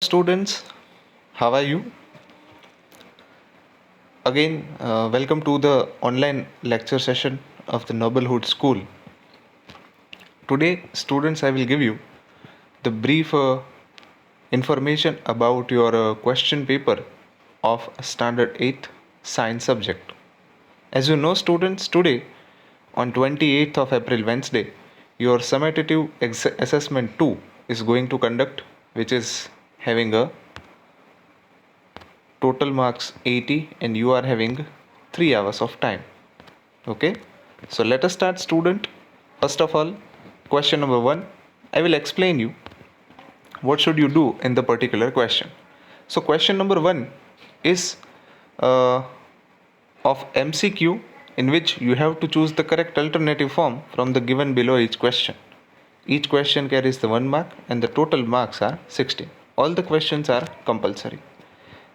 Students, how are you? Again, welcome to the online lecture session of the Noblehood School. Today, students, I will give you the brief information about your question paper of Standard 8th Science subject. As you know, students, today on 28th of April, Wednesday, your summative assessment 2 is going to conduct, which is having a total marks 80 and you are having 3 hours of time. Okay, so let us start, student. First of all, question number 1, I will explain you what should you do in the particular question. So question number 1 is uh, of MCQ, in which you have to choose the correct alternative form from the given below each question carries the 1 mark and the total marks are 16. All the questions are compulsory.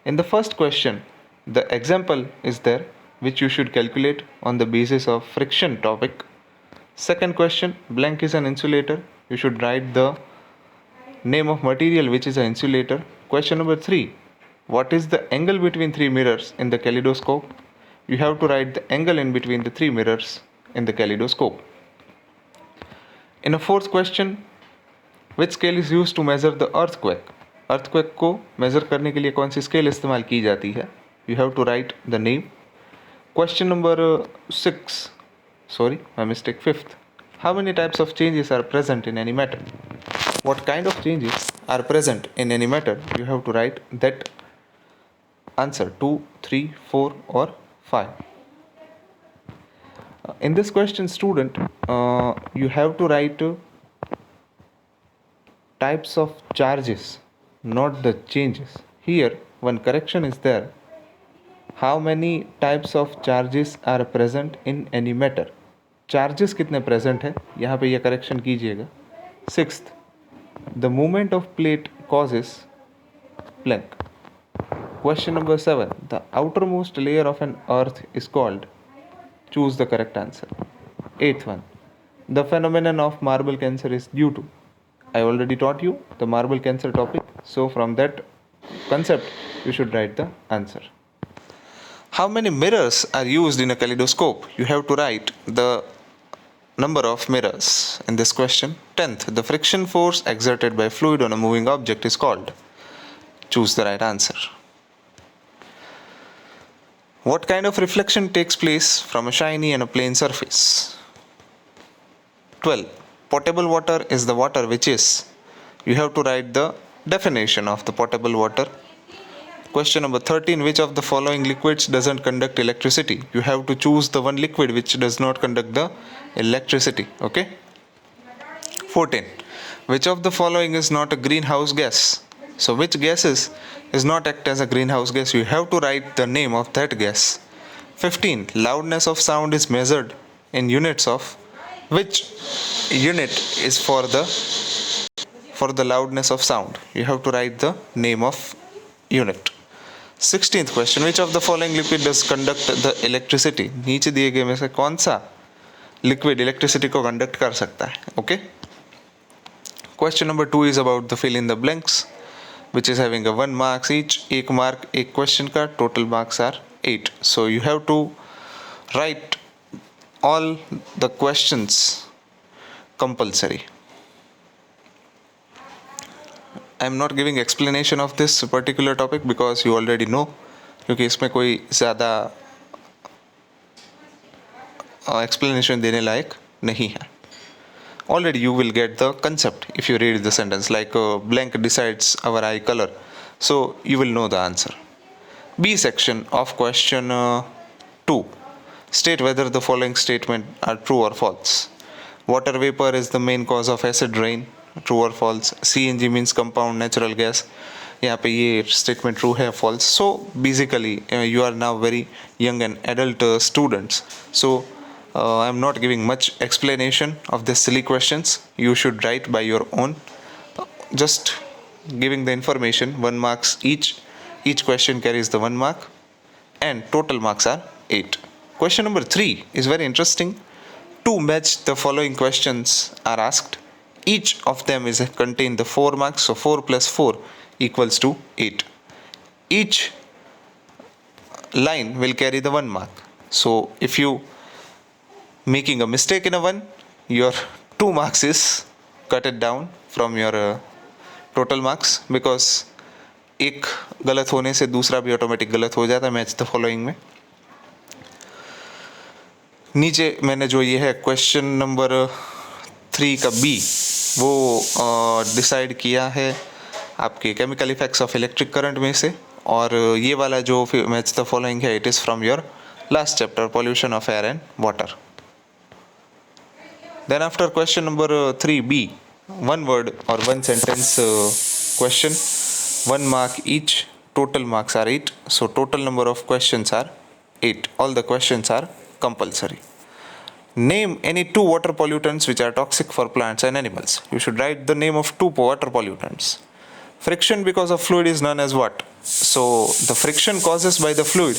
In the first question, the example is there which you should calculate on the basis of friction topic. Second question, blank is an insulator. You should write the name of material which is an insulator. Question number 3, what is the angle between three mirrors in the kaleidoscope? You have to write the angle in between the three mirrors in the kaleidoscope. In a fourth question, which scale is used to measure the earthquake? Earthquake को major करने के लिए कौन सी scale इस्तेमाल की जाती है? You have to write the name. Question number 6, sorry, my mistake, 5th, how many types of changes are present in any matter? What kind of changes are present in any matter? You have to write that answer 2, 3, 4 or 5. In this question, student, you have to write types of charges, not the changes. Here one correction is there. How many types of charges are present in any matter? Charges कितने present है यहाँ पे ये correction कीजिएगा. 6th, the movement of plate causes blank. Question number 7, the outermost layer of an earth is called. Choose the correct answer. 8th one, the phenomenon of marble cancer is due to. I already taught you the marble cancer topic, so from that concept you should write the answer. How many mirrors are used in a kaleidoscope? You have to write the number of mirrors in this question. 10th, the friction force exerted by fluid on a moving object is called. Choose the right answer. What kind of reflection takes place from a shiny and a plain surface? 12, potable water is the water which is. You have to write the definition of the potable water. Question number 13, which of the following liquids doesn't conduct electricity? You have to choose the one liquid which does not conduct the electricity. Okay. 14, which of the following is not a greenhouse gas? So which gases is not act as a greenhouse gas? You have to write the name of that gas. 15, loudness of sound is measured in units of. Which unit is for the loudness of sound? You have to write the name of unit. 16th question, which of the following liquid does conduct the electricity? नीचे दिए गए में से कौन सा liquid electricity को conduct कर सकता है? Okay. Question number 2 is about the fill in the blanks, which is having a 1 marks each. 1 mark एक question का, total marks are 8. So you have to write all the questions compulsory. I am not giving explanation of this particular topic because you already know, क्योंकि इसमें कोई ज़्यादा explanation देने लायक नहीं है. Already you will get the concept if you read the sentence, like blank decides our eye color, so you will know the answer. B section of question 2. State whether the following statement are true or false. Water vapor is the main cause of acid rain. True or false? CNG means compound natural gas. यहाँ पे ये statement true है false. So basically you are now very young and adult students. So I am not giving much explanation of the silly questions. You should write by your own. Just giving the information. 1 marks each. Each question carries the 1 mark, and total marks are 8. Question number 3 is very interesting. To match the following questions are asked. Each of them is contain the 4 marks. So 4 plus 4 equals to 8. Each line will carry the 1 mark. So if you making a mistake in a 1, your 2 marks is cut it down from your total marks, because एक गलत होने से दूसरा भी automatic गलत हो जाता है मैच द फॉलोइंग में. नीचे मैंने जो ये है क्वेश्चन नंबर 3 का बी, वो डिसाइड किया है आपके chemical effects of electric current में से, और ये वाला जो मैच द फॉलोइंग है it is from your last chapter pollution of air and water. Then after question number 3b, 1 word or 1 sentence question, 1 mark each, total marks are 8, so total number of questions are 8. All the questions are compulsory. Name any 2 water pollutants which are toxic for plants and animals. You should write the name of 2 water pollutants. Friction because of fluid is known as what? So the friction causes by the fluid,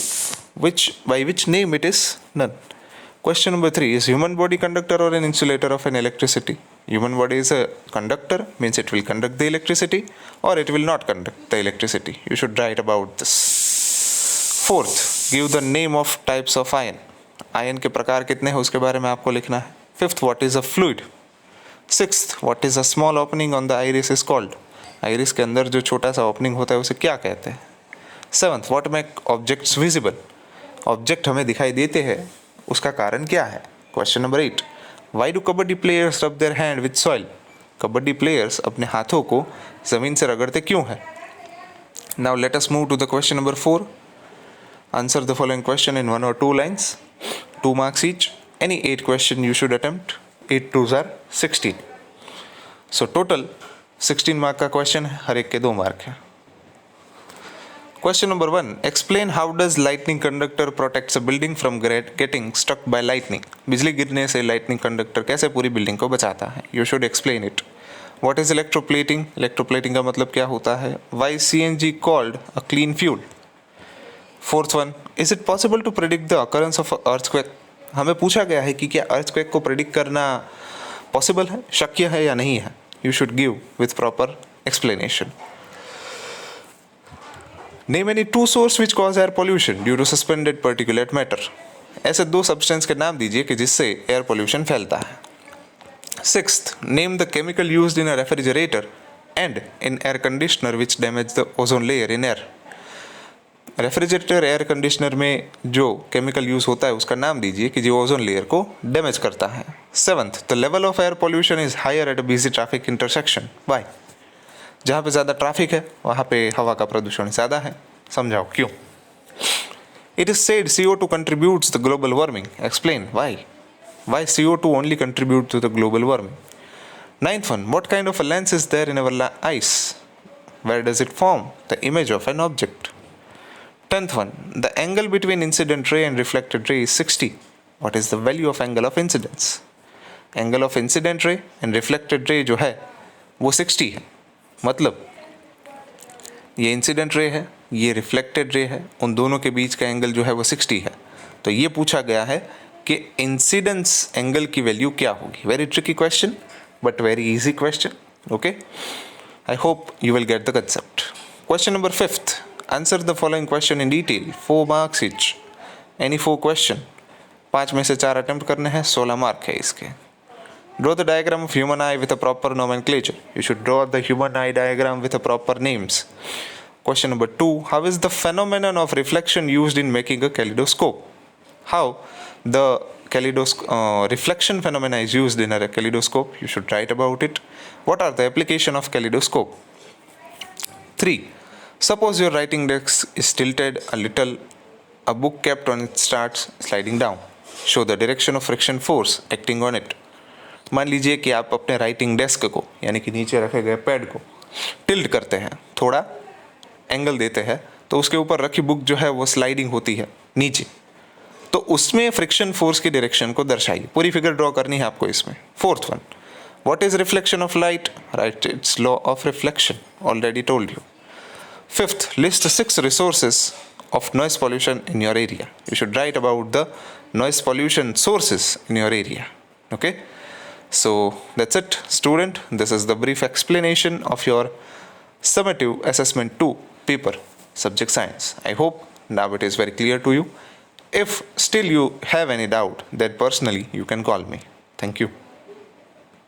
by which name it is none. Question number 3, is human body conductor or an insulator of an electricity? Human body is a conductor, means it will conduct the electricity, or it will not conduct the electricity. You should write about this. 4th, give the name of types of iron. Ion के प्रकार कितने हैं उसके बारे में आपको लिखना है. 5th, what is a fluid? 6th, what is a small opening on the iris is called? Iris के अंदर जो छोटा सा ओपनिंग होता है उसे क्या कहते हैं? 7th, what make objects visible? Object हमें दिखाई देते हैं, उसका कारण क्या है? Question number 8, why do kabaddi players rub their hand with soil? Kabaddi players अपने हाथों को ज़मीन से रगड़ते क्यों हैं? Now let us move to the question number 4. Answer the following question in 1 or 2 lines. 2 marks each. Any 8 question you should attempt. 8 2s are 16. So total 16 mark का question है, हर एक के 2 मार्क है. Question number 1, explain how does lightning conductor protects a building from getting struck by lightning? बिजली गिरने से lightning conductor कैसे पूरी बिल्डिंग को बचाता है? You should explain it. What is electroplating? Electroplating का मतलब क्या होता है? Why CNG called a clean fuel? 4th one, is it possible to predict the occurrence of earthquake? हमें पूछा गया है कि क्या earthquake को predict करना possible है, शक्य है या नहीं है? You should give with proper explanation. Name any 2 sources which cause air pollution due to suspended particulate matter. ऐसे 2 सब्सटेंस के नाम दीजिए कि जिससे एयर पोल्यूशन फैलता है. 6th, name the chemical used in a refrigerator and in air conditioner which damage the ozone layer in air. Refrigerator air conditioner में जो केमिकल यूज होता है उसका नाम दीजिए कि जो ओजोन लेयर को डैमेज करता है. 7th, the level of air pollution is higher at a busy traffic intersection. By, जहाँ पे ज़्यादा ट्रैफिक है वहाँ पे हवा का प्रदूषण ज़्यादा है. समझाओ क्यों. It is said CO2 contributes the global warming. Explain why CO2 only contribute to the global warming. 9th one, what kind of a lens is there in our eyes? Where does it form the image of an object? 10th one, the angle between incident ray and reflected ray is 60. What is the value of angle of incidence? Angle of incident ray and reflected ray जो है वो 60 है. मतलब ये incident ray है, ये reflected ray है, उन दोनों के बीच का एंगल जो है वो 60 है. तो ये पूछा गया है कि इंसिडेंस एंगल की वैल्यू क्या होगी. Very tricky question but very easy question. Okay, I hope you will get the concept. Question number 5th, answer the following question in detail. 4 marks each. Any 4 question. 5 में से 4 attempt करने हैं, 16 mark है इसके. Draw the diagram of human eye with a proper nomenclature. You should draw the human eye diagram with a proper names. Question number 2. How is the phenomenon of reflection used in making a kaleidoscope? How the reflection phenomena is used in a kaleidoscope? You should write about it. What are the application of kaleidoscope? 3. Suppose your writing desk is tilted a little. A book kept on it starts sliding down. Show the direction of friction force acting on it. मान लीजिए कि आप अपने writing desk को यानी कि नीचे रखे गए पैड को टिल्ट करते हैं, थोड़ा एंगल देते हैं, तो उसके ऊपर रखी बुक जो है वो स्लाइडिंग होती है नीचे. तो उसमें फ्रिक्शन फोर्स की डायरेक्शन को दर्शाइए. पूरी फिगर ड्रॉ करनी है आपको इसमें. 4th one, what is reflection of light? Right, it's law of reflection, already told you. 5th, list 6 resources of noise pollution in your area. You should write about the noise pollution sources in your area. Okay. So that's it, student. This is the brief explanation of your summative assessment 2 paper, subject science. I hope now it is very clear to you. If still you have any doubt, then personally you can call me. Thank you.